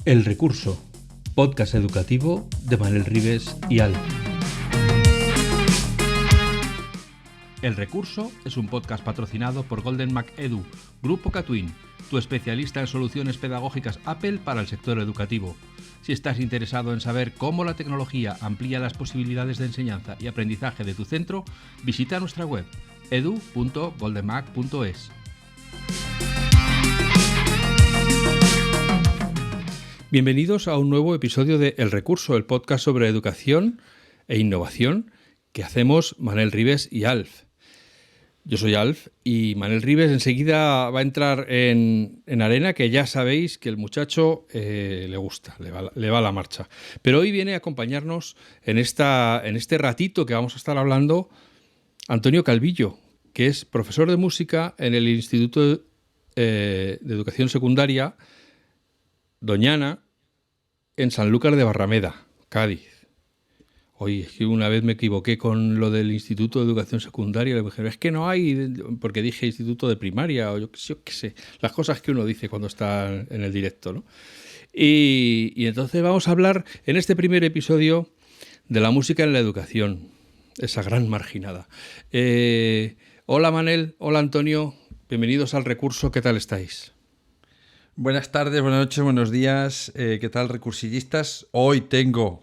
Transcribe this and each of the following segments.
El Recurso, podcast educativo de Manel Ribes y Al. El Recurso es un podcast patrocinado por Golden Mac Edu, Grupo Catwin, tu especialista en soluciones pedagógicas Apple para el sector educativo. Si estás interesado en saber cómo la tecnología amplía las posibilidades de enseñanza y aprendizaje de tu centro, visita nuestra web edu.goldenmac.es. Bienvenidos a un nuevo episodio de El Recurso, el podcast sobre educación e innovación que hacemos Manel Ribes y Alf. Yo soy Alf y Manel Ribes enseguida va a entrar en arena, que ya sabéis que el muchacho le gusta, le va la marcha. Pero hoy viene a acompañarnos en este ratito que vamos a estar hablando Antonio Calvillo, que es profesor de música en el Instituto de Educación Secundaria Doñana, en Sanlúcar de Barrameda, Cádiz. Oye, es que una vez me equivoqué con lo del Instituto de Educación Secundaria. Le dije, es que no hay, porque dije Instituto de Primaria, o yo qué sé, las cosas que uno dice cuando está en el directo, ¿no? Y entonces vamos a hablar en este primer episodio de la música en la educación, esa gran marginada. Hola Manel, hola Antonio, bienvenidos al Recurso, ¿qué tal estáis? Buenas tardes, buenas noches, buenos días. ¿Qué tal, recursillistas? Hoy tengo,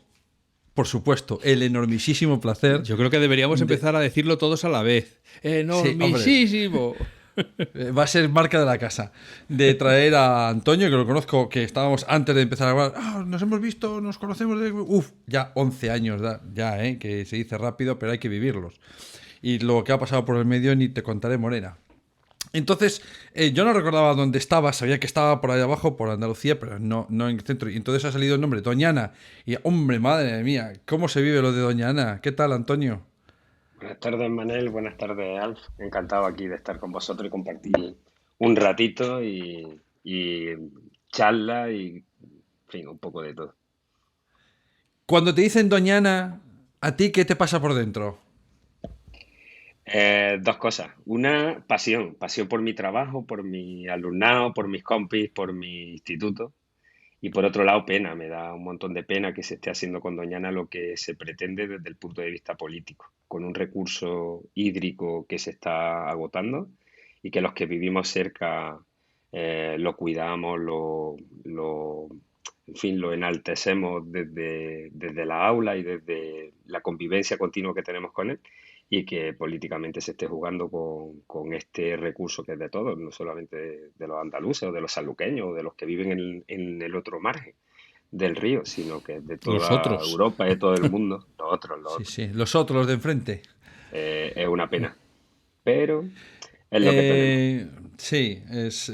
por supuesto, el enormisísimo placer. Yo creo que deberíamos empezar a decirlo todos a la vez. Enormisísimo. Sí, va a ser marca de la casa. De traer a Antonio, que lo conozco, que estábamos antes de empezar a grabar. Nos hemos visto, nos conocemos de... Ya 11 años, que se dice rápido, pero hay que vivirlos. Y lo que ha pasado por el medio ni te contaré, Morena. Entonces, yo no recordaba dónde estaba, sabía que estaba por ahí abajo, por Andalucía, pero no en el centro. Y entonces ha salido el nombre, Doñana. Y, hombre, madre mía, ¿cómo se vive lo de Doñana? ¿Qué tal, Antonio? Buenas tardes, Manel. Buenas tardes, Alf. Encantado aquí de estar con vosotros y compartir un ratito y charla y, en fin, un poco de todo. Cuando te dicen Doñana, ¿a ti qué te pasa por dentro? Dos cosas. Una, pasión. Pasión por mi trabajo, por mi alumnado, por mis compis, por mi instituto. Y por otro lado, pena. Me da un montón de pena que se esté haciendo con Doñana lo que se pretende desde el punto de vista político, con un recurso hídrico que se está agotando y que los que vivimos cerca lo cuidamos, en fin, lo enaltecemos desde la aula y desde la convivencia continua que tenemos con él, y que políticamente se esté jugando con este recurso que es de todos, no solamente de los andaluces o de los sanluqueños o de los que viven en el otro margen del río, sino que es de Los toda otros. Europa y de todo el mundo. Los Sí, otros. sí, los otros, los de enfrente. Es una pena, pero es lo que tenemos. Sí, es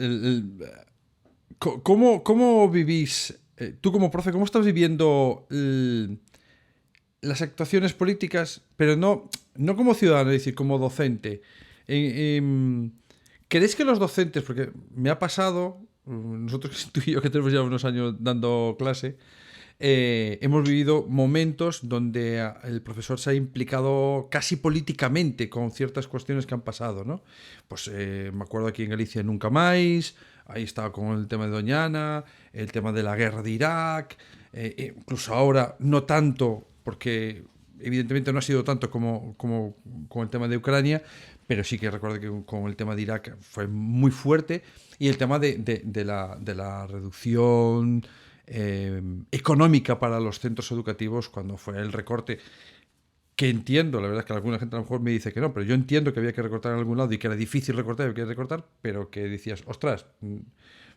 ¿Cómo vivís, tú como profe, cómo estás viviendo las actuaciones políticas, pero no como ciudadano, es decir, como docente? ¿Creéis que los docentes, porque me ha pasado, nosotros tú y yo que tenemos ya unos años dando clase, hemos vivido momentos donde el profesor se ha implicado casi políticamente con ciertas cuestiones que han pasado, ¿no? Pues me acuerdo aquí en Galicia Nunca Máis, ahí estaba con el tema de Doñana, el tema de la guerra de Irak, incluso ahora no tanto, porque evidentemente no ha sido tanto como con el tema de Ucrania, pero sí que recuerdo que con el tema de Irak fue muy fuerte, y el tema de la reducción económica para los centros educativos cuando fue el recorte, que entiendo, la verdad es que alguna gente a lo mejor me dice que no, pero yo entiendo que había que recortar en algún lado y que era difícil recortar, había que recortar, pero que decías, ostras,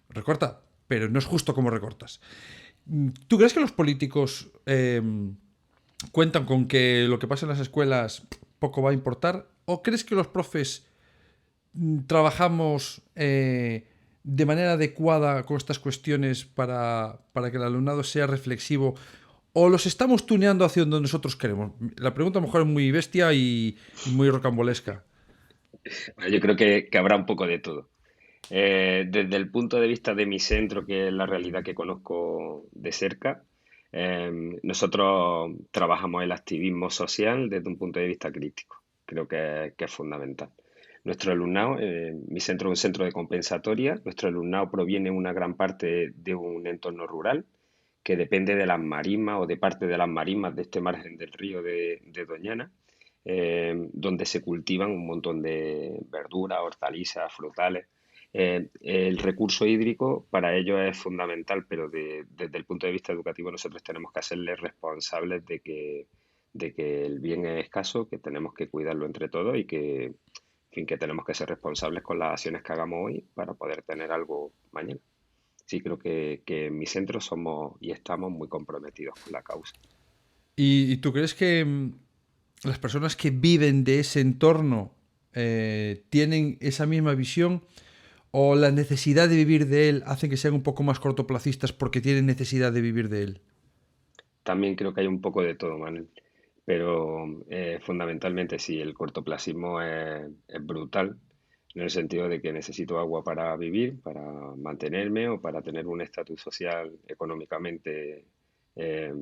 recorta, pero no es justo como recortas. ¿Tú crees que los políticos cuentan con que lo que pasa en las escuelas poco va a importar? ¿O crees que los profes trabajamos de manera adecuada con estas cuestiones para que el alumnado sea reflexivo, o los estamos tuneando hacia donde nosotros queremos? La pregunta a lo mejor es muy bestia y muy rocambolesca. Bueno, yo creo que habrá un poco de todo. Desde el punto de vista de mi centro, que es la realidad que conozco de cerca, nosotros trabajamos el activismo social desde un punto de vista crítico. Creo que es fundamental. Nuestro alumnado, mi centro es un centro de compensatoria, nuestro alumnado proviene en una gran parte de un entorno rural, que depende de las marismas o de parte de las marismas de este margen del río de Doñana, donde se cultivan un montón de verduras, hortalizas, frutales. El recurso hídrico para ellos es fundamental, pero desde el punto de vista educativo nosotros tenemos que hacerles responsables de que el bien es escaso, que tenemos que cuidarlo entre todos y que, en fin, que tenemos que ser responsables con las acciones que hagamos hoy para poder tener algo mañana. Sí, creo que en mi centro somos y estamos muy comprometidos con la causa. ¿Y tú crees que las personas que viven de ese entorno tienen esa misma visión o la necesidad de vivir de él hace que sean un poco más cortoplacistas porque tienen necesidad de vivir de él? También creo que hay un poco de todo, Manuel, pero fundamentalmente sí, el cortoplacismo es brutal en el sentido de que necesito agua para vivir, para mantenerme o para tener un estatus social económicamente eh,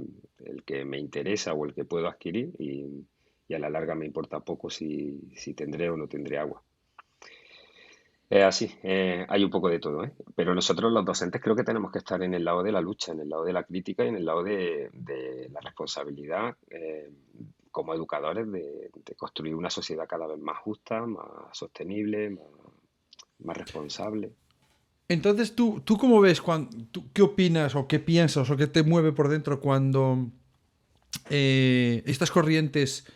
el que me interesa o el que puedo adquirir y a la larga me importa poco si tendré o no tendré agua. Así, hay un poco de todo, ¿eh? Pero nosotros los docentes creo que tenemos que estar en el lado de la lucha, en el lado de la crítica y en el lado de la responsabilidad como educadores de construir una sociedad cada vez más justa, más sostenible, más responsable. Entonces, ¿tú cómo ves, qué opinas o qué piensas o qué te mueve por dentro cuando estas corrientes,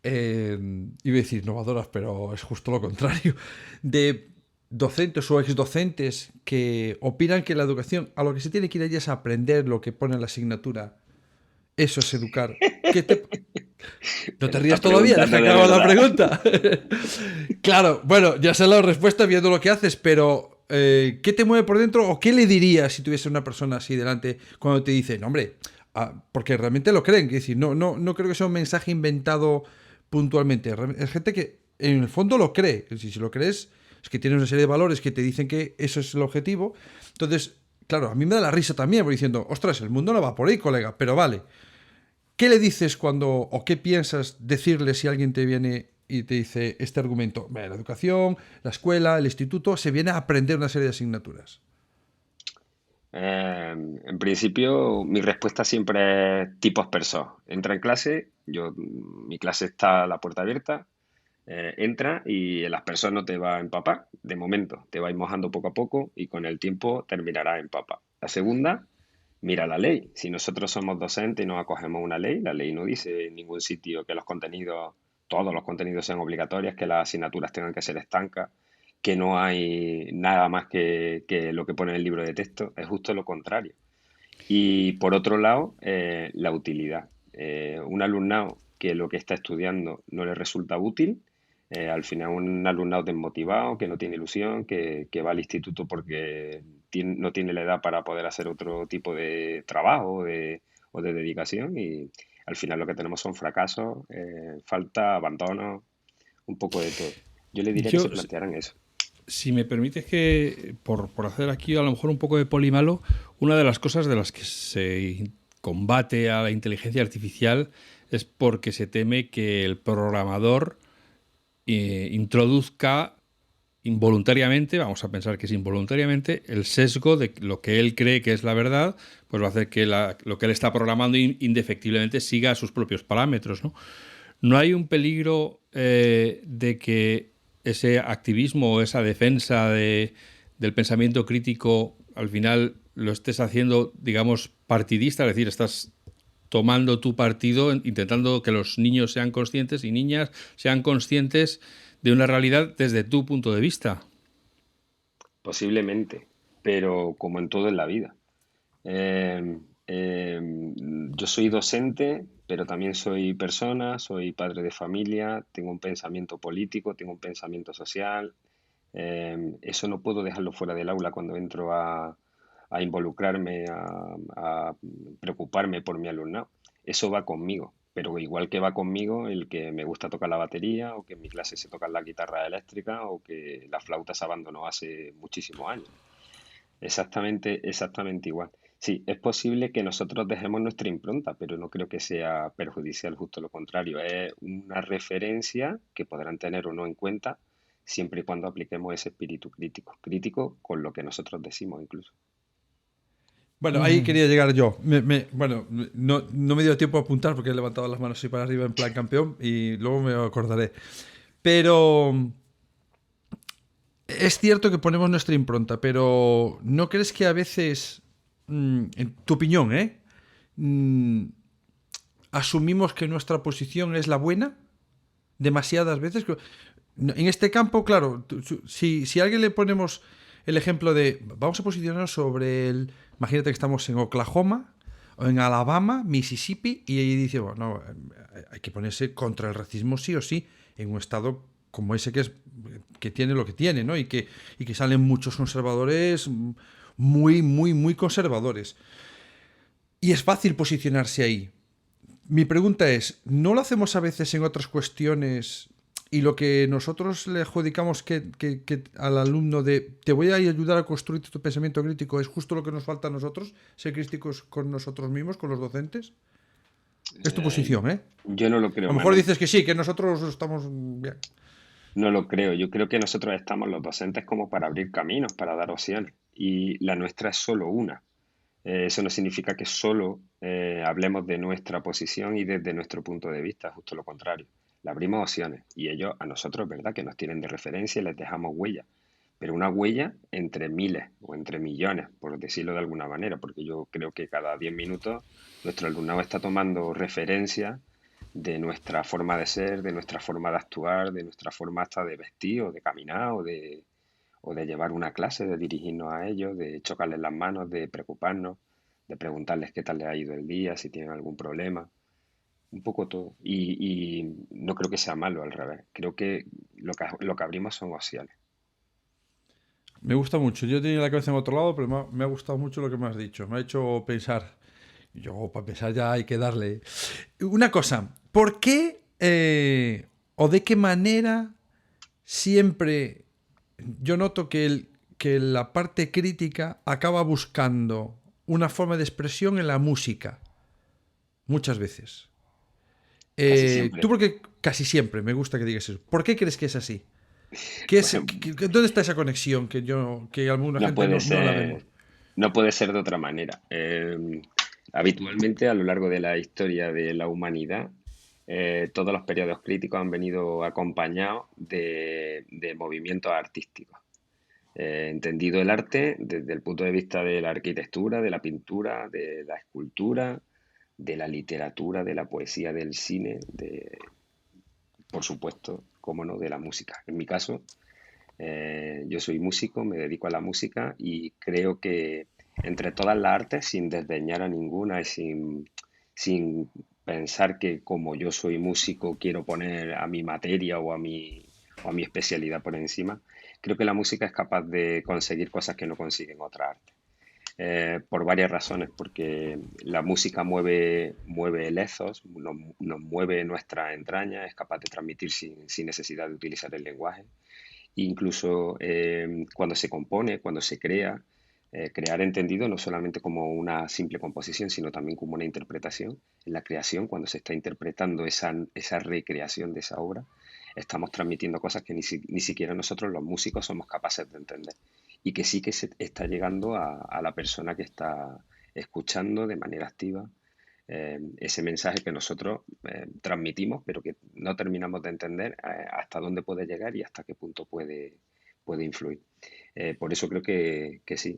iba a decir innovadoras, pero es justo lo contrario, de docentes o exdocentes que opinan que la educación, a lo que se tiene que ir allí es aprender lo que pone en la asignatura? Eso es educar. ¿Qué te... No te Pero rías estás todavía, deja preguntando que de haga la verdad. pregunta. Claro, bueno, ya sé la respuesta viendo lo que haces, pero ¿qué te mueve por dentro o qué le dirías si tuviese una persona así delante cuando te dice, no, hombre, porque realmente lo creen, que decir, no creo que sea un mensaje inventado puntualmente. Es gente que en el fondo lo cree. Es decir, si lo crees, es que tienes una serie de valores que te dicen que eso es el objetivo. Entonces, claro, a mí me da la risa también, porque diciendo, ostras, el mundo no va por ahí, colega, pero vale. ¿Qué le dices o qué piensas decirle si alguien te viene y te dice este argumento? La educación, la escuela, el instituto, se viene a aprender una serie de asignaturas. En principio, mi respuesta siempre es tipo aspersor. Entra en clase, mi clase está a la puerta abierta, entra y el aspersor no te va a empapar, de momento, te va a ir mojando poco a poco y con el tiempo terminará empapar. La segunda, mira la ley. Si nosotros somos docentes y nos acogemos a una ley, la ley no dice en ningún sitio que todos los contenidos sean obligatorios, que las asignaturas tengan que ser estancas, que no hay nada más que lo que pone en el libro de texto, es justo lo contrario. Y por otro lado, la utilidad. Un alumnado que lo que está estudiando no le resulta útil, al final un alumnado desmotivado, que no tiene ilusión, que va al instituto porque no tiene la edad para poder hacer otro tipo de trabajo o de dedicación y al final lo que tenemos son fracasos, falta, abandono, un poco de todo. Yo le diría que se Yo, plantearan eso. si me permites que, por hacer aquí a lo mejor un poco de polimalo, una de las cosas de las que se combate a la inteligencia artificial es porque se teme que el programador introduzca involuntariamente, vamos a pensar que es involuntariamente, el sesgo de lo que él cree que es la verdad, pues va a hacer que lo que él está programando indefectiblemente siga sus propios parámetros, ¿no? ¿No hay un peligro de que ese activismo o esa defensa del pensamiento crítico al final lo estés haciendo, digamos, partidista? Es decir, estás tomando tu partido, intentando que los niños sean conscientes y niñas sean conscientes de una realidad desde tu punto de vista. Posiblemente, pero como en todo en la vida. Yo soy docente, pero también soy persona, soy padre de familia, tengo un pensamiento político, tengo un pensamiento social. Eso no puedo dejarlo fuera del aula cuando entro a involucrarme, a preocuparme por mi alumnado. Eso va conmigo, pero igual que va conmigo el que me gusta tocar la batería o que en mi clase se toca la guitarra eléctrica o que la flauta se abandonó hace muchísimos años. Exactamente igual. Sí, es posible que nosotros dejemos nuestra impronta, pero no creo que sea perjudicial, justo lo contrario. Es una referencia que podrán tener o no en cuenta siempre y cuando apliquemos ese espíritu crítico, crítico con lo que nosotros decimos incluso. Bueno, ahí quería llegar yo. Bueno, no me dio tiempo a apuntar porque he levantado las manos así para arriba en plan campeón y luego me acordaré. Pero es cierto que ponemos nuestra impronta, pero ¿no crees que a veces, en tu opinión, mm, asumimos que nuestra posición es la buena? Demasiadas veces. En este campo, claro, si a alguien le ponemos el ejemplo de, vamos a posicionarnos sobre el, imagínate que estamos en Oklahoma o en Alabama, Mississippi, y ahí dice, bueno, no, hay que ponerse contra el racismo sí o sí, en un estado como ese que tiene lo que tiene, ¿no? Y que salen muchos conservadores muy, muy, muy conservadores. Y es fácil posicionarse ahí. Mi pregunta es, ¿no lo hacemos a veces en otras cuestiones y lo que nosotros le adjudicamos que al alumno de te voy a ayudar a construir tu pensamiento crítico es justo lo que nos falta a nosotros, ser críticos con nosotros mismos, con los docentes? Es tu Eh, posición, ¿eh? yo no lo A creo, lo mejor Manel. dices que sí, que nosotros estamos bien. No lo creo. Yo creo que nosotros estamos los docentes como para abrir caminos, para dar opciones. Y la nuestra es solo una. Eso no significa que solo hablemos de nuestra posición y desde nuestro punto de vista, justo lo contrario. Le abrimos opciones y ellos a nosotros, ¿verdad? Que nos tienen de referencia y les dejamos huella. Pero una huella entre miles o entre millones, por decirlo de alguna manera, porque yo creo que cada 10 minutos nuestro alumnado está tomando referencia de nuestra forma de ser, de nuestra forma de actuar, de nuestra forma hasta de vestir o de caminar o de llevar una clase, de dirigirnos a ellos, de chocarles las manos, de preocuparnos, de preguntarles qué tal les ha ido el día, si tienen algún problema, un poco todo. Y no creo que sea malo, al revés. Creo que lo que abrimos son opciones. Me gusta mucho. Yo tenía la cabeza en otro lado, pero me ha gustado mucho lo que me has dicho. Me ha hecho pensar. Y yo, para pensar ya hay que darle. Una cosa, ¿por qué o de qué manera siempre yo noto que la parte crítica acaba buscando una forma de expresión en la música? Muchas veces. Casi Tú siempre. porque casi siempre me gusta que digas eso. ¿Por qué crees que es así? Pues ¿Dónde está esa conexión que alguna no gente puede no la vemos? ser, no puede ser de otra manera. Habitualmente a lo largo de la historia de la humanidad, todos los periodos críticos han venido acompañados de movimientos artísticos. Entendido el arte desde el punto de vista de la arquitectura, de la pintura, de la escultura, de la literatura, de la poesía, del cine, por supuesto, como no, de la música. En mi caso, yo soy músico, me dedico a la música y creo que entre todas las artes, sin desdeñar a ninguna y sin pensar que como yo soy músico quiero poner a mi materia o a mi especialidad por encima, creo que la música es capaz de conseguir cosas que no consiguen otras artes. Por varias razones, porque la música mueve el ethos, nos mueve nuestra entraña, es capaz de transmitir sin necesidad de utilizar el lenguaje. Incluso cuando se compone, cuando se crea, crear entendido no solamente como una simple composición, sino también como una interpretación. En la creación, cuando se está interpretando esa recreación de esa obra, estamos transmitiendo cosas que ni siquiera nosotros los músicos somos capaces de entender y que sí que se está llegando a la persona que está escuchando de manera activa ese mensaje que nosotros transmitimos, pero que no terminamos de entender hasta dónde puede llegar y hasta qué punto puede influir. Por eso creo que sí,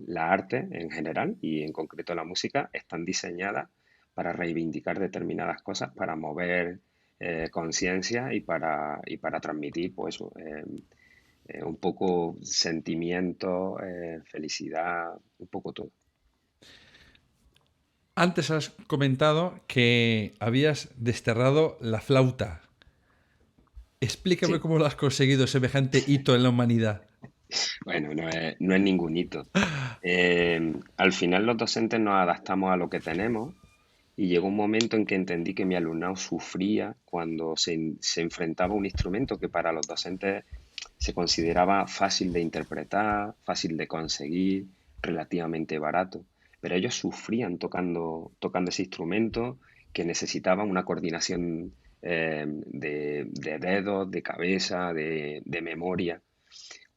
la arte en general y en concreto la música están diseñadas para reivindicar determinadas cosas, para mover conciencia y para transmitir pues, eso, un poco sentimiento, felicidad, un poco todo. Antes has comentado que habías desterrado la flauta. Explícame Sí. cómo lo has conseguido, semejante hito en la humanidad. Bueno, no es ningún hito. Al final los docentes nos adaptamos a lo que tenemos y llegó un momento en que entendí que mi alumnado sufría cuando se enfrentaba a un instrumento que para los docentes se consideraba fácil de interpretar, fácil de conseguir, relativamente barato. Pero ellos sufrían tocando ese instrumento que necesitaba una coordinación de dedos, de cabeza, de memoria.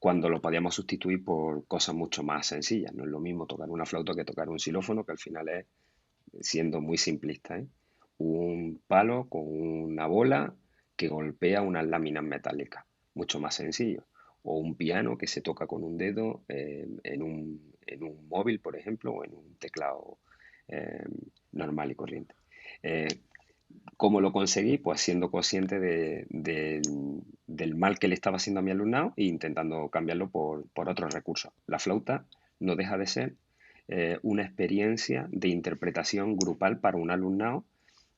cuando lo podíamos sustituir por cosas mucho más sencillas. No es lo mismo tocar una flauta que tocar un xilófono, que al final es, siendo muy simplista, ¿eh? Un palo con una bola que golpea unas láminas metálicas, mucho más sencillo. O un piano que se toca con un dedo en un móvil, por ejemplo, o en un teclado eh, normal y corriente. Eh, ¿Cómo lo conseguí? Pues siendo consciente del mal que le estaba haciendo a mi alumnado e intentando cambiarlo por otros recursos. La flauta no deja de ser una experiencia de interpretación grupal para un alumnado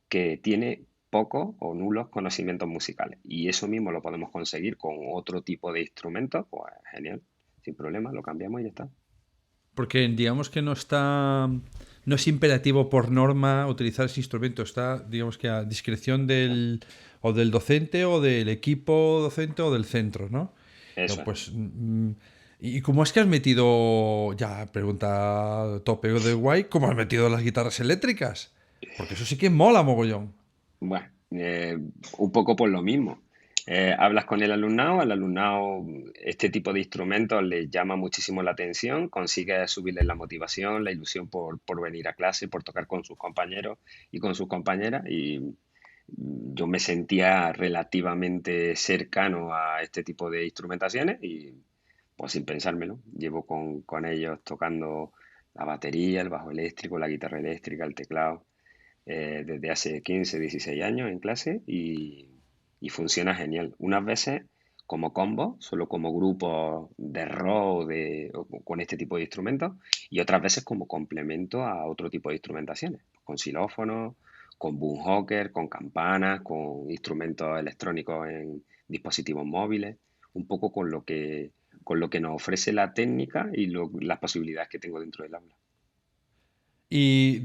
que tiene pocos o nulos conocimientos musicales. Y eso mismo lo podemos conseguir con otro tipo de instrumentos, pues genial, sin problema, lo cambiamos y ya está. Porque digamos que no es imperativo por norma utilizar ese instrumento, está, digamos que a discreción o del docente o del equipo docente o del centro, ¿no? Eso es. Pues, ¿y cómo es que has metido, ya pregunta tope de guay, cómo has metido las guitarras eléctricas? Porque eso sí que mola mogollón. Bueno, un poco por lo mismo. Hablas con el alumnado, al alumnado este tipo de instrumentos les llama muchísimo la atención, consigues subirles la motivación, la ilusión por venir a clase, por tocar con sus compañeros y con sus compañeras, y yo me sentía relativamente cercano a este tipo de instrumentaciones y pues sin pensármelo, llevo con ellos tocando la batería, el bajo eléctrico, la guitarra eléctrica, el teclado desde hace 15, 16 años en clase y funciona genial. Unas veces como combo, solo como grupo de rock o con este tipo de instrumentos, y otras veces como complemento a otro tipo de instrumentaciones, con xilófonos, con boomhawker, con campanas, con instrumentos electrónicos en dispositivos móviles, un poco con lo que nos ofrece la técnica y las posibilidades que tengo dentro del aula. ¿Y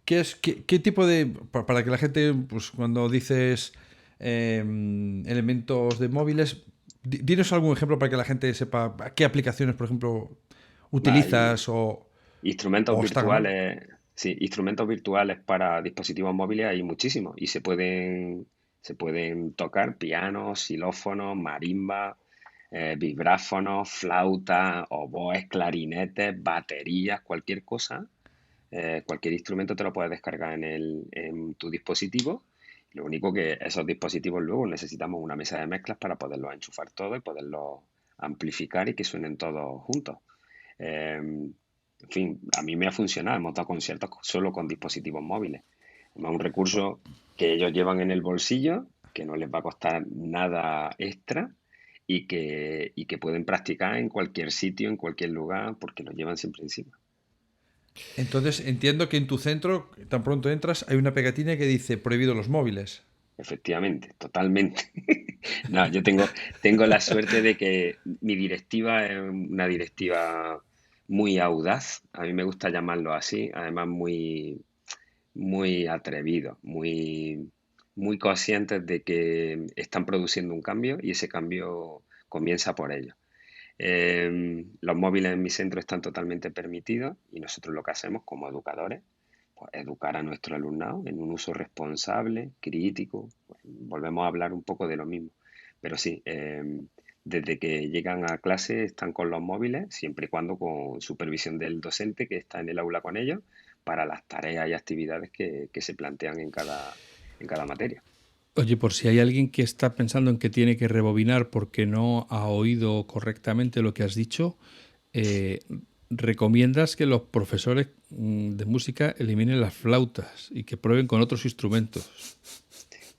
qué tipo de, para que la gente, pues cuando dices elementos de móviles, dinos algún ejemplo para que la gente sepa qué aplicaciones, por ejemplo, Va, utilizas instrumentos o están, ¿no? virtuales, sí, instrumentos virtuales para dispositivos móviles hay muchísimos y se pueden tocar pianos, xilófonos, marimba, vibráfonos, flautas, oboes, clarinetes, baterías, cualquier cosa, cualquier instrumento te lo puedes descargar en tu dispositivo. Lo único que esos dispositivos luego necesitamos una mesa de mezclas para poderlos enchufar todos y poderlos amplificar y que suenen todos juntos. En fin, a mí me ha funcionado. Hemos dado conciertos solo con dispositivos móviles. Es un recurso que ellos llevan en el bolsillo, que no les va a costar nada extra y que pueden practicar en cualquier sitio, en cualquier lugar, porque lo llevan siempre encima. Entonces entiendo que en tu centro, tan pronto entras, hay una pegatina que dice prohibido los móviles. Efectivamente, totalmente. No, tengo la suerte de que mi directiva es una directiva muy audaz, a mí me gusta llamarlo así, además muy atrevido, muy conscientes de que están produciendo un cambio y ese cambio comienza por ellos. Los móviles en mi centro están totalmente permitidos y nosotros lo que hacemos como educadores, pues educar a nuestro alumnado en un uso responsable, crítico. Pues, volvemos a hablar un poco de lo mismo. Pero sí, desde que llegan a clase están con los móviles, siempre y cuando con supervisión del docente que está en el aula con ellos, para las tareas y actividades que se plantean en cada materia. Oye, por si hay alguien que está pensando en que tiene que rebobinar porque no ha oído correctamente lo que has dicho, eh, ¿recomiendas que los profesores de música eliminen las flautas y que prueben con otros instrumentos?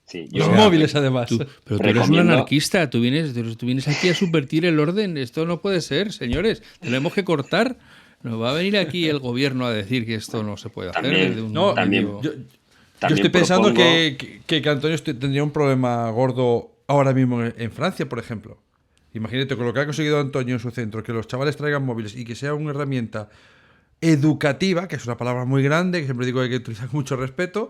Sí, Los yo móviles, además. Pero tú eres un recomiendo, anarquista, tú vienes aquí a subvertir el orden. Esto no puede ser, señores. Tenemos que cortar. Nos va a venir aquí el gobierno a decir que esto no se puede hacer desde también, un No, también, medio... yo estoy también pensando propongo. que Antonio tendría un problema gordo ahora mismo en Francia, por ejemplo. Imagínate con lo que ha conseguido Antonio en su centro, que los chavales traigan móviles y que sea una herramienta educativa, que es una palabra muy grande, que siempre digo que hay que utilizar con mucho respeto,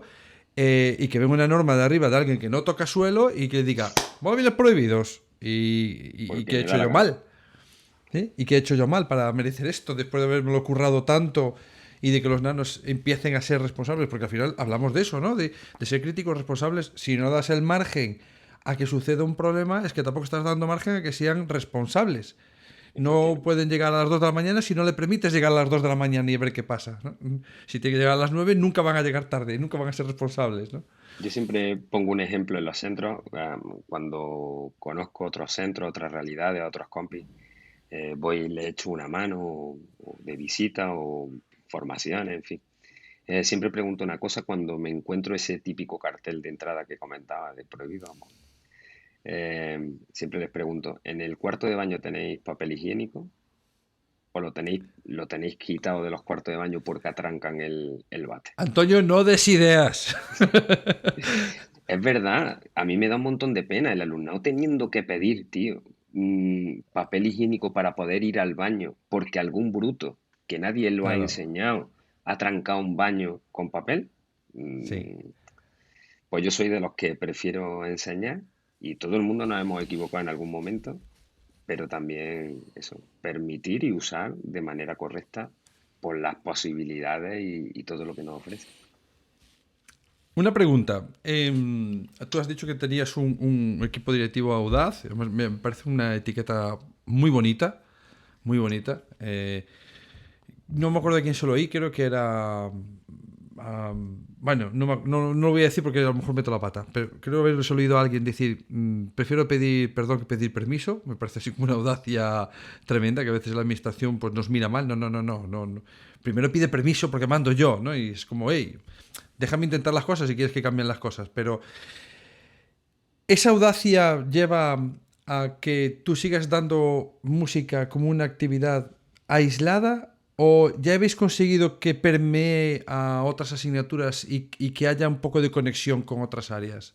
y que venga una norma de arriba de alguien que no toca suelo y que diga móviles prohibidos. Y Porque que he me da hecho la yo gana. mal. ¿Sí? ¿Y qué he hecho yo mal para merecer esto después de haberme currado tanto y de que los nanos empiecen a ser responsables? Porque al final hablamos de eso, ¿no? De ser críticos responsables. Si no das el margen a que suceda un problema, es que tampoco estás dando margen a que sean responsables. No pueden llegar a las 2 de la mañana si no le permites llegar a las 2 de la mañana y ver qué pasa, ¿no? Si tiene que llegar a las 9, nunca van a llegar tarde, nunca van a ser responsables, ¿no? Yo siempre pongo un ejemplo en los centros, cuando conozco otros centros, otras realidades, otros compis, voy y le echo una mano o de visita o formación, en fin. Siempre pregunto una cosa cuando me encuentro ese típico cartel de entrada que comentaba de prohibido. Siempre les pregunto, ¿en el cuarto de baño tenéis papel higiénico? ¿O lo tenéis quitado de los cuartos de baño porque atrancan el bate? Antonio, no des ideas. Es verdad, a mí me da un montón de pena el alumnado teniendo que pedir, tío, papel higiénico para poder ir al baño, porque algún bruto que nadie lo ha Claro, enseñado ha trancado un baño con papel. sí. Mm, Pues yo soy de los que prefiero enseñar y todo el mundo nos hemos equivocado en algún momento, pero también eso, permitir y usar de manera correcta por las posibilidades y todo lo que nos ofrece. Una pregunta. Tú has dicho que tenías un equipo directivo audaz. Además, me parece una etiqueta muy bonita. Muy bonita. No me acuerdo de quién se lo oí, creo que era. Bueno, no lo voy a decir porque a lo mejor meto la pata, pero creo haber oído a alguien decir: prefiero pedir perdón que pedir permiso. Me parece así como una audacia tremenda, que a veces la administración pues, nos mira mal. No. Primero pide permiso porque mando yo, ¿no? Y es como, hey, déjame intentar las cosas si quieres que cambien las cosas. Pero esa audacia lleva a que tú sigas dando música como una actividad aislada o ya habéis conseguido que permee a otras asignaturas y que haya un poco de conexión con otras áreas.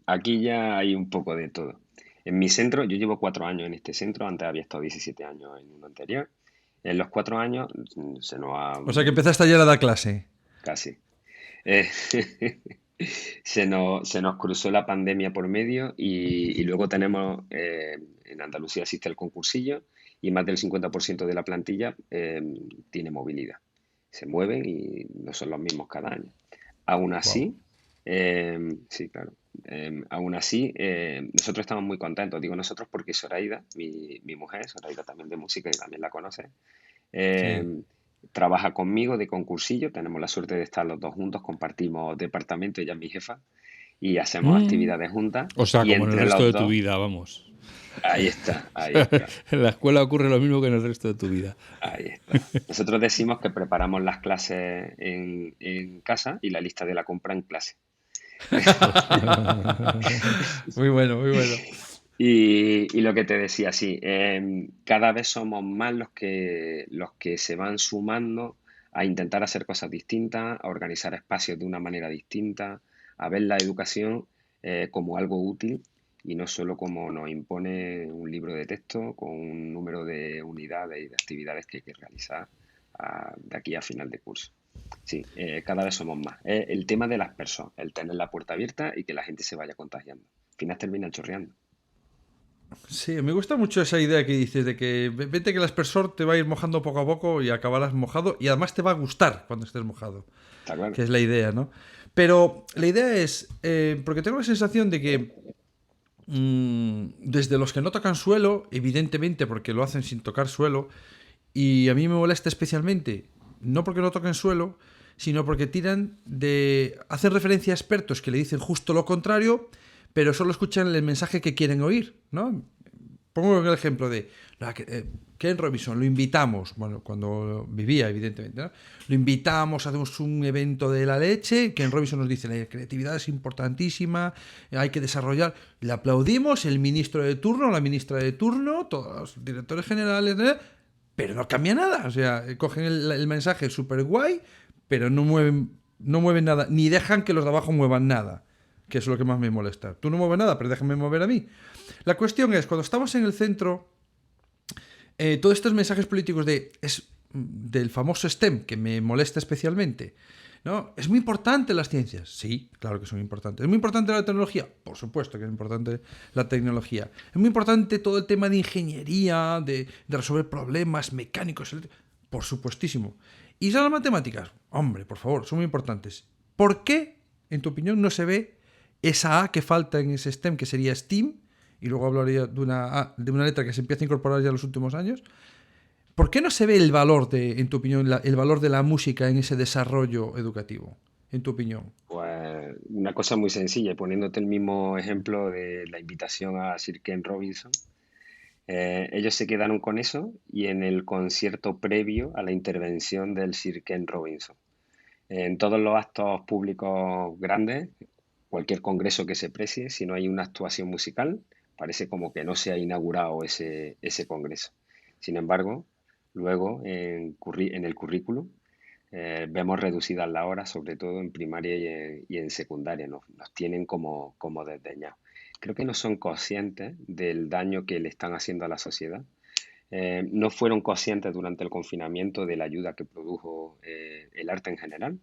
Aquí ya hay un poco de todo. En mi centro, yo llevo 4 años en este centro, antes había estado 17 años en uno anterior. En los 4 años se nos ha O sea que empezaste ayer a dar clase. casi. eh, se nos cruzó la pandemia por medio y luego tenemos, en Andalucía existe el concursillo y más del 50% de la plantilla tiene movilidad. Se mueven y no son los mismos cada año. Aún Wow. así, sí, claro. Aún así, nosotros estamos muy contentos. Digo nosotros porque Zoraida, mi mujer, Zoraida también de música y también la conoce, Sí. eh, trabaja conmigo de concursillo. Tenemos la suerte de estar los dos juntos, compartimos departamento, ella es mi jefa, y hacemos Mm. actividades juntas. O sea, Y como en el entre resto los de tu dos, vida, vamos. ahí está, ahí está, En la escuela ocurre lo mismo que en el resto de tu vida. ahí está. Nosotros decimos que preparamos las clases en casa y la lista de la compra en clase. Muy bueno, muy bueno. Y lo que te decía, sí, cada vez somos más los que se van sumando a intentar hacer cosas distintas, a organizar espacios de una manera distinta, a ver la educación como algo útil y no solo como nos impone un libro de texto con un número de unidades y de actividades que hay que realizar de aquí a final de curso. Sí, cada vez somos más. El tema de las personas, el tener la puerta abierta y que la gente se vaya contagiando. Al final termina chorreando. Sí, me gusta mucho esa idea que dices de que vete que el aspersor te va a ir mojando poco a poco y acabarás mojado y además te va a gustar cuando estés mojado, Está claro. que es la idea, ¿no? Pero la idea es, porque tengo la sensación de que desde los que no tocan suelo, evidentemente porque lo hacen sin tocar suelo, y a mí me molesta especialmente, no porque no toquen suelo, sino porque hacen referencia a expertos que le dicen justo lo contrario, pero solo escuchan el mensaje que quieren oír, ¿no? Pongo el ejemplo de Ken Robinson, lo invitamos, bueno, cuando vivía, evidentemente, ¿no? Lo invitamos, hacemos un evento de la leche, Ken Robinson nos dice, la creatividad es importantísima, hay que desarrollar, le aplaudimos, el ministro de turno, la ministra de turno, todos los directores generales, ¿eh? Pero no cambia nada, o sea, cogen el mensaje súper guay, pero no mueven nada, ni dejan que los de abajo muevan nada, que es lo que más me molesta. Tú no mueves nada, pero déjame mover a mí. La cuestión es, cuando estamos en el centro, todos estos mensajes políticos del famoso STEM, que me molesta especialmente, ¿no? ¿Es muy importante las ciencias? Sí, claro que son importantes. ¿Es muy importante la tecnología? Por supuesto que es importante la tecnología. ¿Es muy importante todo el tema de ingeniería, de resolver problemas mecánicos? Por supuestísimo. ¿Y son las matemáticas? Hombre, por favor, son muy importantes. ¿Por qué, en tu opinión, no se ve esa A que falta en ese STEM, que sería STEAM, y luego hablaría de una letra que se empieza a incorporar ya en los últimos años. ¿Por qué no se ve el valor en tu opinión, el valor de la música en ese desarrollo educativo, en tu opinión? Pues una cosa muy sencilla, y poniéndote el mismo ejemplo de la invitación a Sir Ken Robinson. Ellos se quedaron con eso y en el concierto previo a la intervención del Sir Ken Robinson. En todos los actos públicos grandes, cualquier congreso que se precie, si no hay una actuación musical, parece como que no se ha inaugurado ese congreso. Sin embargo, luego en el currículum vemos reducidas las horas, sobre todo en primaria y en secundaria. Nos tienen como desdeñados. Creo que no son conscientes del daño que le están haciendo a la sociedad. No fueron conscientes durante el confinamiento de la ayuda que produjo el arte en general,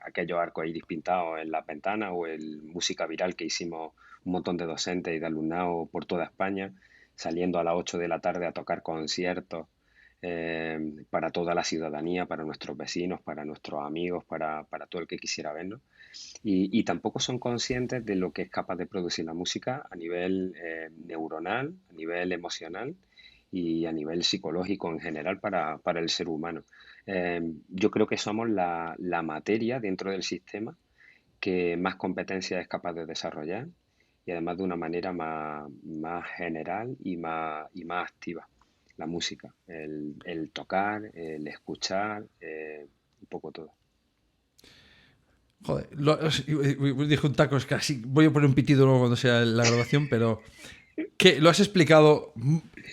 aquellos arcoíris pintados en las ventanas o el música viral que hicimos un montón de docentes y de alumnado por toda España, saliendo a las 8 de la tarde a tocar conciertos para toda la ciudadanía, para nuestros vecinos, para nuestros amigos, para todo el que quisiera vernos. Y tampoco son conscientes de lo que es capaz de producir la música a nivel neuronal, a nivel emocional y a nivel psicológico en general para el ser humano. Yo creo que somos la materia dentro del sistema que más competencia es capaz de desarrollar y además de una manera más general y más activa. La música, el tocar, el escuchar, un poco todo. Joder, dije un taco, es casi. Voy a poner un pitido luego cuando sea la grabación, pero que lo has explicado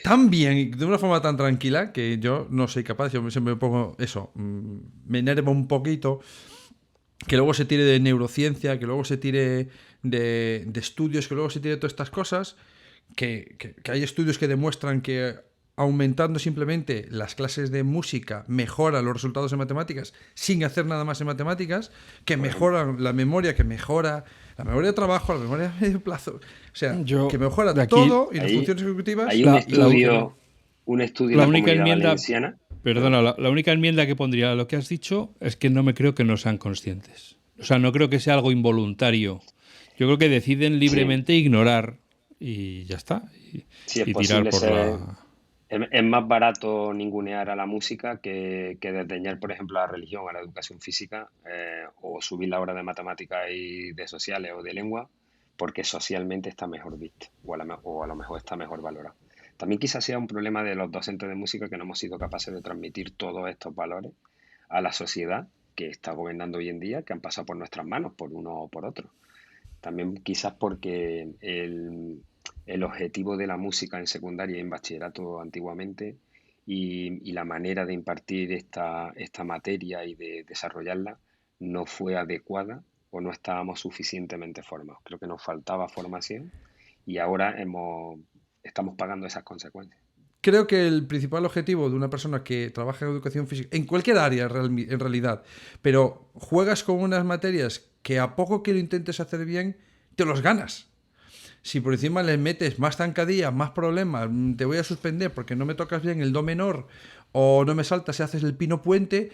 tan bien y de una forma tan tranquila que yo no soy capaz. Yo siempre me pongo eso, me enerva un poquito. Que luego se tire de neurociencia, que luego se tire de estudios, que luego se tire de todas estas cosas. Que hay estudios que demuestran que aumentando simplemente las clases de música mejora los resultados en matemáticas sin hacer nada más en matemáticas, que mejora la memoria, que mejora la memoria de trabajo, la memoria a medio plazo, o sea, que mejora todo y las funciones ejecutivas. Hay un estudio la en la única Comunidad enmienda, Valenciana. perdona, la única enmienda que pondría a lo que has dicho es que no me creo que no sean conscientes. O sea, no creo que sea algo involuntario. Yo creo que deciden libremente ignorar y ya está. Sí, es y tirar posible por ser. la... Es más barato ningunear a la música que desdeñar, por ejemplo, a la religión, a la educación física, o subir la hora de matemáticas y de sociales o de lengua, porque socialmente está mejor visto, o a lo mejor está mejor valorado. También quizás sea un problema de los docentes de música que no hemos sido capaces de transmitir todos estos valores a la sociedad que está gobernando hoy en día, que han pasado por nuestras manos, por uno o por otro. También quizás porque el objetivo de la música en secundaria y en bachillerato antiguamente y la manera de impartir esta materia y de desarrollarla no fue adecuada o no estábamos suficientemente formados. Creo que nos faltaba formación y ahora estamos pagando esas consecuencias. Creo que el principal objetivo de una persona que trabaja en educación física, en cualquier área en realidad, pero juegas con unas materias que a poco que lo intentes hacer bien, te los ganas. Si por encima le metes más zancadilla, más problemas, te voy a suspender porque no me tocas bien el do menor o no me saltas y haces el pino puente,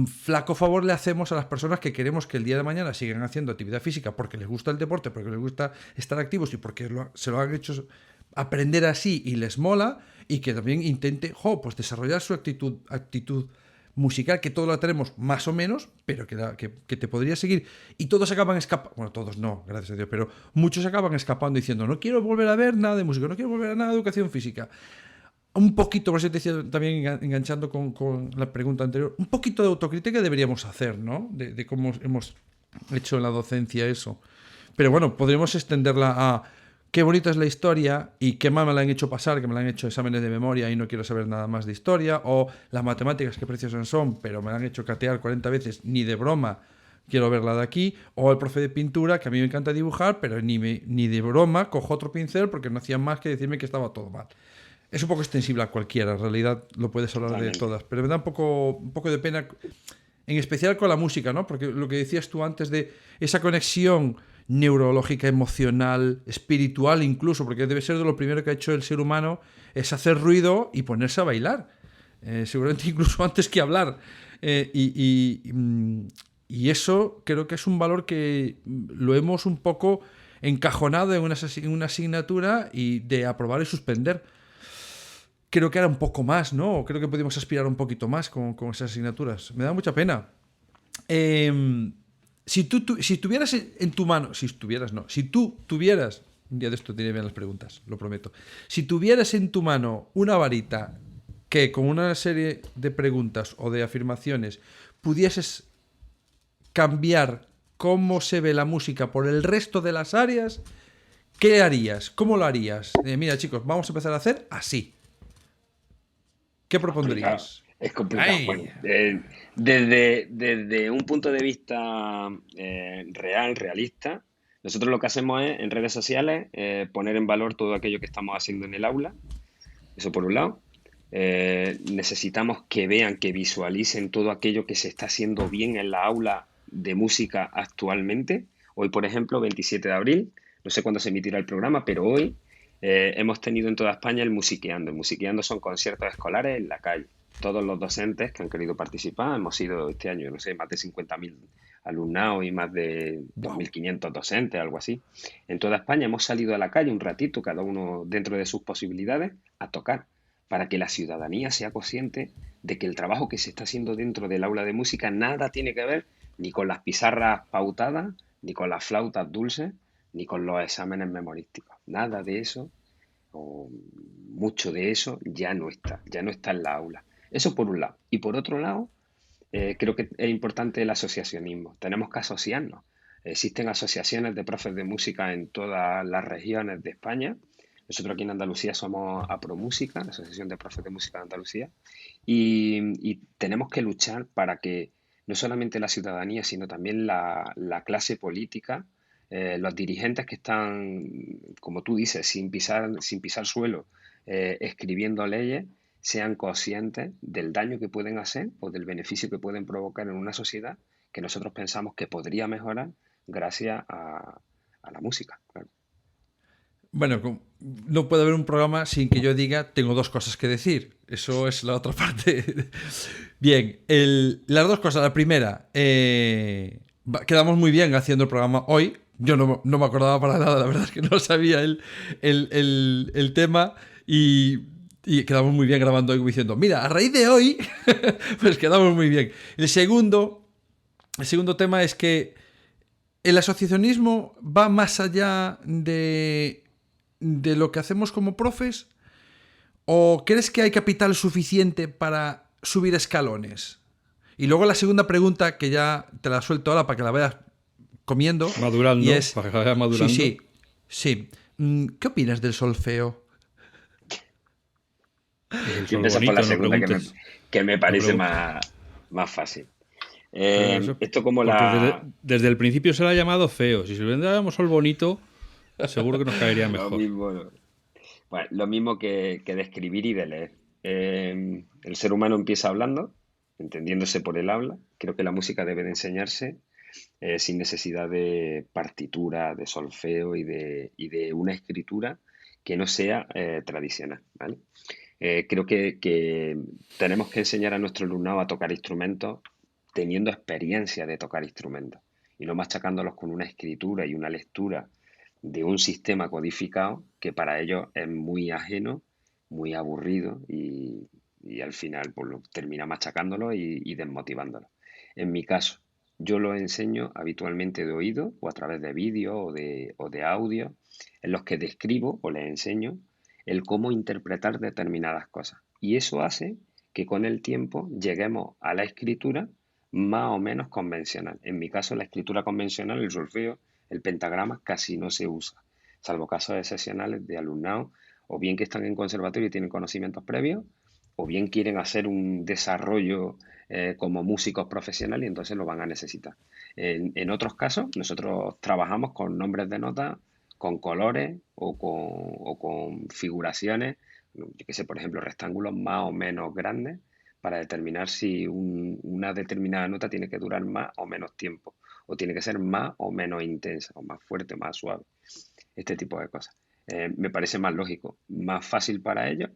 flaco favor le hacemos a las personas que queremos que el día de mañana sigan haciendo actividad física porque les gusta el deporte, porque les gusta estar activos y porque se lo han hecho aprender así y les mola, y que también intente pues desarrollar su actitud musical, que todos la tenemos más o menos, pero que te podría seguir. Y todos acaban escapando, bueno, todos no, gracias a Dios, pero muchos acaban escapando diciendo, no quiero volver a ver nada de música, no quiero volver a nada de educación física. Un poquito, por eso te decía también enganchando con la pregunta anterior, un poquito de autocrítica deberíamos hacer, ¿no? De cómo hemos hecho en la docencia eso. Pero bueno, podríamos extenderla a qué bonita es la historia y qué mal me la han hecho pasar, que me la han hecho exámenes de memoria y no quiero saber nada más de historia, o las matemáticas, qué preciosas son, pero me la han hecho catear 40 veces, ni de broma quiero verla de aquí, o el profe de pintura, que a mí me encanta dibujar, pero ni de broma cojo otro pincel porque no hacían más que decirme que estaba todo mal. Es un poco extensible a cualquiera, en realidad lo puedes hablar de todas, pero me da un poco de pena, en especial con la música, ¿no? Porque lo que decías tú antes de esa conexión neurológica, emocional, espiritual incluso, porque debe ser de lo primero que ha hecho el ser humano, es hacer ruido y ponerse a bailar. Seguramente incluso antes que hablar. Y eso creo que es un valor que lo hemos un poco encajonado en una asignatura y de aprobar y suspender. Creo que era un poco más, ¿no? Creo que podíamos aspirar un poquito más con esas asignaturas. Me da mucha pena. Si tuvieras en tu mano, si tú tuvieras, un día de esto diré bien las preguntas, lo prometo. Si tuvieras en tu mano una varita que con una serie de preguntas o de afirmaciones pudieses cambiar cómo se ve la música por el resto de las áreas, ¿qué harías? ¿Cómo lo harías? Mira, chicos, vamos a empezar a hacer así. ¿Qué propondrías? Es complicado. ¡Ay! Bueno, desde un punto de vista realista, nosotros lo que hacemos es en redes sociales poner en valor todo aquello que estamos haciendo en el aula. Eso por un lado. Necesitamos que vean, que visualicen todo aquello que se está haciendo bien en la aula de música actualmente. Hoy, por ejemplo, 27 de abril, no sé cuándo se emitirá el programa, pero hoy hemos tenido en toda España el Musiqueando. El Musiqueando son conciertos escolares en la calle. Todos los docentes que han querido participar, hemos sido este año, no sé, más de 50.000 alumnados y más de 2.500 docentes, algo así. En toda España hemos salido a la calle un ratito, cada uno dentro de sus posibilidades, a tocar, para que la ciudadanía sea consciente de que el trabajo que se está haciendo dentro del aula de música nada tiene que ver ni con las pizarras pautadas, ni con las flautas dulces, ni con los exámenes memorísticos. Nada de eso, o mucho de eso, ya no está en la aula. Eso por un lado. Y por otro lado, creo que es importante el asociacionismo. Tenemos que asociarnos. Existen asociaciones de profes de música en todas las regiones de España. Nosotros aquí en Andalucía somos APROMúsica, la Asociación de Profes de Música de Andalucía, y tenemos que luchar para que no solamente la ciudadanía, sino también la clase política, los dirigentes que están, como tú dices, sin pisar suelo, escribiendo leyes, sean conscientes del daño que pueden hacer o del beneficio que pueden provocar en una sociedad que nosotros pensamos que podría mejorar gracias a la música, claro. Bueno, no puede haber un programa sin que yo diga tengo dos cosas que decir. Eso es la otra parte. Bien, las dos cosas. La primera, quedamos muy bien haciendo el programa hoy. Yo no me acordaba para nada, la verdad es que no sabía el tema y quedamos muy bien grabando hoy diciendo, mira, a raíz de hoy, pues quedamos muy bien. El segundo tema es que el asociacionismo va más allá de lo que hacemos como profes, o crees que hay capital suficiente para subir escalones? Y luego la segunda pregunta, que ya te la suelto ahora para que la vayas comiendo, madurando, y es, para que la vayas madurando. Sí. ¿Qué opinas del solfeo? Yo empiezo por la segunda, que me parece más fácil. Esto como desde el principio se le ha llamado feo. Si se le llamamos sol bonito, seguro que nos caería mejor. Lo mismo que de escribir y de leer. El ser humano empieza hablando, entendiéndose por el habla. Creo que la música debe de enseñarse sin necesidad de partitura, de solfeo y de una escritura que no sea tradicional, ¿vale? Creo que tenemos que enseñar a nuestro alumnado a tocar instrumentos teniendo experiencia de tocar instrumentos y no machacándolos con una escritura y una lectura de un sistema codificado que para ellos es muy ajeno, muy aburrido y al final pues, termina machacándolo y desmotivándolo. En mi caso, yo lo enseño habitualmente de oído o a través de vídeos o de audio en los que describo o les enseño el cómo interpretar determinadas cosas. Y eso hace que con el tiempo lleguemos a la escritura más o menos convencional. En mi caso, la escritura convencional, el solfeo, el pentagrama, casi no se usa, salvo casos excepcionales de alumnados, o bien que están en conservatorio y tienen conocimientos previos, o bien quieren hacer un desarrollo como músicos profesionales y entonces lo van a necesitar. En otros casos, nosotros trabajamos con nombres de notas, con colores o con figuraciones, yo que sé, por ejemplo, rectángulos más o menos grandes para determinar si una determinada nota tiene que durar más o menos tiempo, o tiene que ser más o menos intensa, o más fuerte, más suave, este tipo de cosas. Me parece más lógico, más fácil para ellos,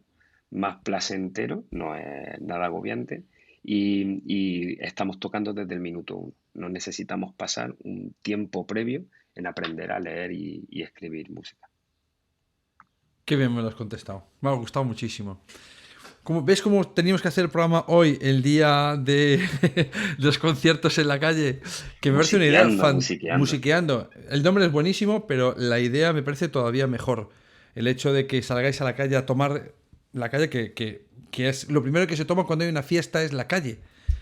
más placentero, no es nada agobiante, y estamos tocando desde el minuto 1. No necesitamos pasar un tiempo previo en aprender a leer y escribir música. Qué bien me lo has contestado. Me ha gustado muchísimo. ¿Ves cómo teníamos que hacer el programa hoy, el día de los conciertos en la calle? Que me parece una idea musiqueando. El nombre es buenísimo, pero la idea me parece todavía mejor. El hecho de que salgáis a la calle a tomar la calle, que es lo primero que se toma cuando hay una fiesta, es la calle.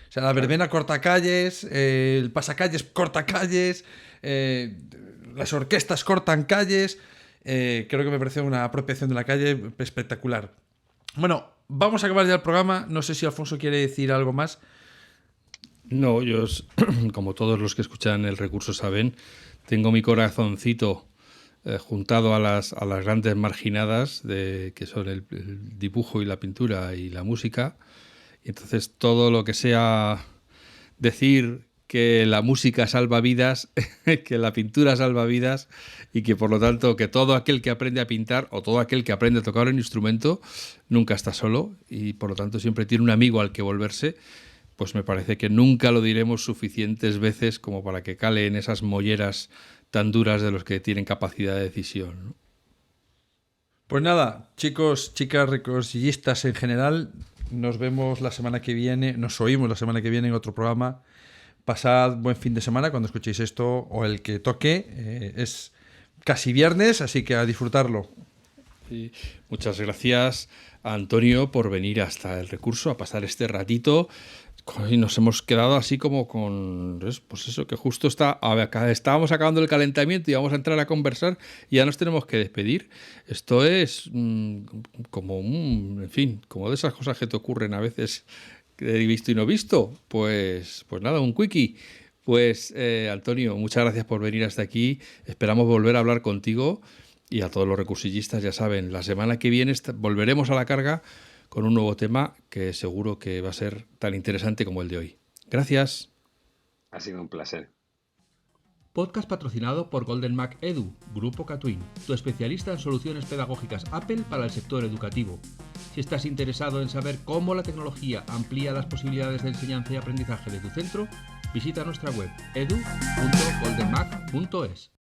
O sea, la verbena corta calles, el pasacalles corta calles, las orquestas cortan calles. Creo que me parece una apropiación de la calle espectacular. Bueno, vamos a acabar ya el programa. No sé si Alfonso quiere decir algo más. No, yo, como todos los que escuchan el recurso saben, tengo mi corazoncito juntado a las grandes marginadas que son el dibujo y la pintura y la música. Y entonces todo lo que sea decir que la música salva vidas, que la pintura salva vidas y que por lo tanto que todo aquel que aprende a pintar o todo aquel que aprende a tocar un instrumento nunca está solo y por lo tanto siempre tiene un amigo al que volverse, pues me parece que nunca lo diremos suficientes veces como para que cale en esas molleras tan duras de los que tienen capacidad de decisión, ¿no? Pues nada, chicos, chicas, recorsillistas en general, nos vemos la semana que viene, nos oímos la semana que viene en otro programa. Pasad buen fin de semana cuando escuchéis esto o el que toque. Es casi viernes, así que a disfrutarlo. Sí. Muchas gracias a Antonio por venir hasta el recurso a pasar este ratito. Y nos hemos quedado así como con... Pues eso, que justo estábamos acabando el calentamiento y vamos a entrar a conversar y ya nos tenemos que despedir. Esto es como en fin, como de esas cosas que te ocurren a veces... he visto y no visto, pues nada, un quickie. Pues Antonio, muchas gracias por venir hasta aquí. Esperamos volver a hablar contigo y a todos los recursillistas, ya saben, la semana que viene volveremos a la carga con un nuevo tema que seguro que va a ser tan interesante como el de hoy. Gracias. Ha sido un placer. Podcast patrocinado por Golden Mac Edu, Grupo Catwin, tu especialista en soluciones pedagógicas Apple para el sector educativo. Si estás interesado en saber cómo la tecnología amplía las posibilidades de enseñanza y aprendizaje de tu centro, visita nuestra web edu.goldenmac.es.